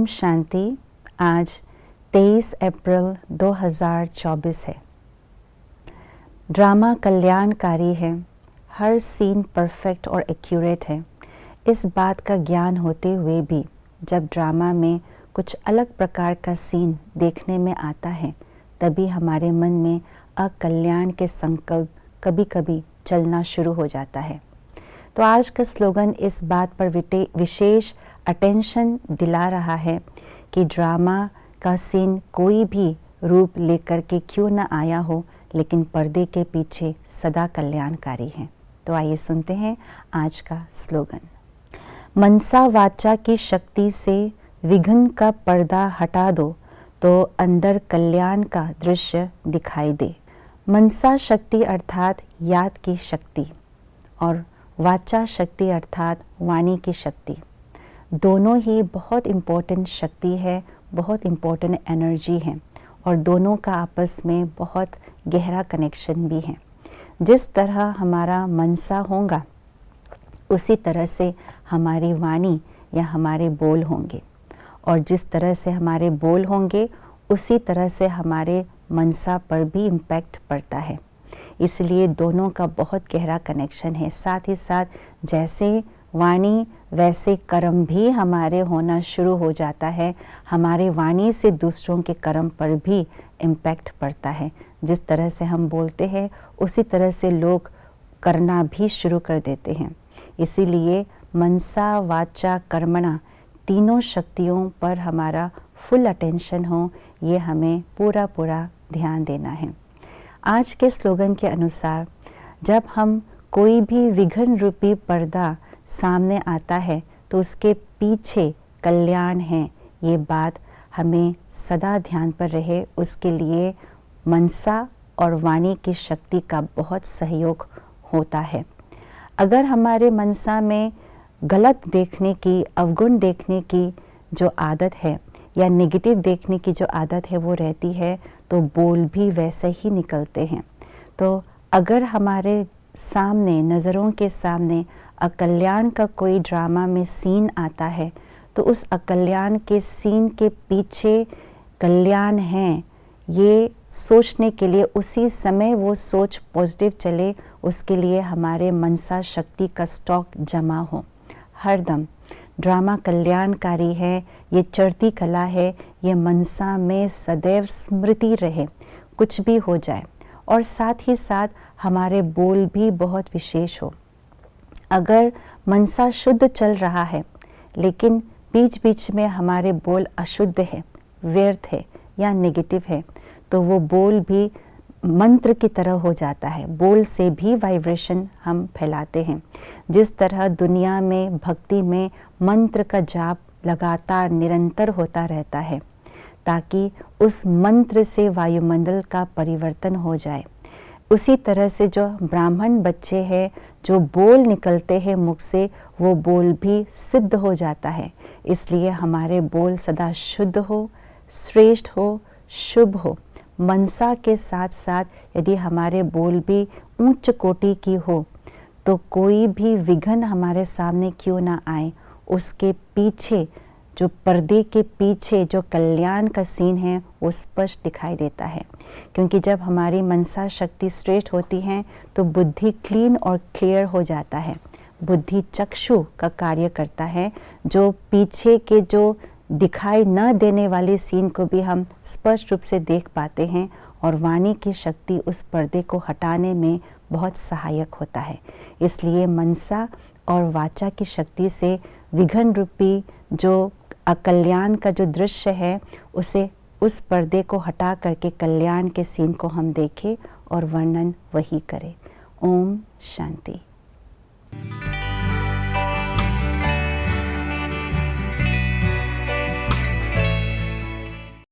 शांति। आज 23 अप्रैल 2024 है। ड्रामा कल्याणकारी है, हर सीन परफेक्ट और एक्यूरेट है। इस बात का ज्ञान होते हुए भी जब ड्रामा में कुछ अलग प्रकार का सीन देखने में आता है, तभी हमारे मन में अकल्याण के संकल्प कभी कभी चलना शुरू हो जाता है। तो आज का स्लोगन इस बात पर विशेष अटेंशन दिला रहा है कि ड्रामा का सीन कोई भी रूप लेकर के क्यों न आया हो, लेकिन पर्दे के पीछे सदा कल्याणकारी है। तो आइए सुनते हैं आज का स्लोगन। मनसा वाचा की शक्ति से विघ्न का पर्दा हटा दो तो अंदर कल्याण का दृश्य दिखाई दे। मनसा शक्ति अर्थात याद की शक्ति और वाचा शक्ति अर्थात वाणी की शक्ति, दोनों ही बहुत इम्पोर्टेंट शक्ति है, बहुत इम्पोर्टेंट एनर्जी है और दोनों का आपस में बहुत गहरा कनेक्शन भी है। जिस तरह हमारा मनसा होगा उसी तरह से हमारी वाणी या हमारे बोल होंगे, और जिस तरह से हमारे बोल होंगे उसी तरह से हमारे मनसा पर भी इम्पैक्ट पड़ता है। इसलिए दोनों का बहुत गहरा कनेक्शन है। साथ ही साथ जैसे वाणी वैसे कर्म भी हमारे होना शुरू हो जाता है। हमारे वाणी से दूसरों के कर्म पर भी इम्पैक्ट पड़ता है। जिस तरह से हम बोलते हैं उसी तरह से लोग करना भी शुरू कर देते हैं। इसीलिए मनसा वाचा कर्मणा तीनों शक्तियों पर हमारा फुल अटेंशन हो, ये हमें पूरा ध्यान देना है। आज के स्लोगन के अनुसार जब हम कोई भी विघ्न रूपी पर्दा सामने आता है तो उसके पीछे कल्याण है, ये बात हमें सदा ध्यान पर रहे। उसके लिए मनसा और वाणी की शक्ति का बहुत सहयोग होता है। अगर हमारे मनसा में गलत देखने की, अवगुण देखने की जो आदत है या नेगेटिव देखने की जो आदत है वो रहती है, तो बोल भी वैसे ही निकलते हैं। तो अगर हमारे सामने, नज़रों के सामने अकल्याण का कोई ड्रामा में सीन आता है, तो उस अकल्याण के सीन के पीछे कल्याण है, ये सोचने के लिए उसी समय वो सोच पॉजिटिव चले, उसके लिए हमारे मनसा शक्ति का स्टॉक जमा हो। हरदम ड्रामा कल्याणकारी है, ये चढ़ती कला है, ये मनसा में सदैव स्मृति रहे, कुछ भी हो जाए। और साथ ही साथ हमारे बोल भी बहुत विशेष हो। अगर मनसा शुद्ध चल रहा है लेकिन बीच बीच में हमारे बोल अशुद्ध है, व्यर्थ है या नेगेटिव है, तो वो बोल भी मंत्र की तरह हो जाता है। बोल से भी वाइब्रेशन हम फैलाते हैं। जिस तरह दुनिया में भक्ति में मंत्र का जाप लगातार निरंतर होता रहता है ताकि उस मंत्र से वायुमंडल का परिवर्तन हो जाए, उसी तरह से जो ब्राह्मण बच्चे हैं, जो बोल निकलते हैं मुख से, वो बोल भी सिद्ध हो जाता है। इसलिए हमारे बोल सदा शुद्ध हो, श्रेष्ठ हो, शुभ हो। मनसा के साथ साथ यदि हमारे बोल भी उच्च कोटि की हो, तो कोई भी विघ्न हमारे सामने क्यों ना आए, उसके पीछे जो पर्दे के पीछे जो कल्याण का सीन है वो स्पष्ट दिखाई देता है। क्योंकि जब हमारी मनसा शक्ति श्रेष्ठ होती है तो बुद्धि क्लीन और क्लियर हो जाता है। बुद्धि चक्षु का कार्य करता है, जो पीछे के जो दिखाई न देने वाले सीन को भी हम स्पष्ट रूप से देख पाते हैं, और वाणी की शक्ति उस पर्दे को हटाने में बहुत सहायक होता है। इसलिए मनसा और वाचा की शक्ति से विघ्न रूपी जो अकल्याण का जो दृश्य है, उसे, उस पर्दे को हटा करके कल्याण के सीन को हम देखें और वर्णन वही करें। ओम शांति।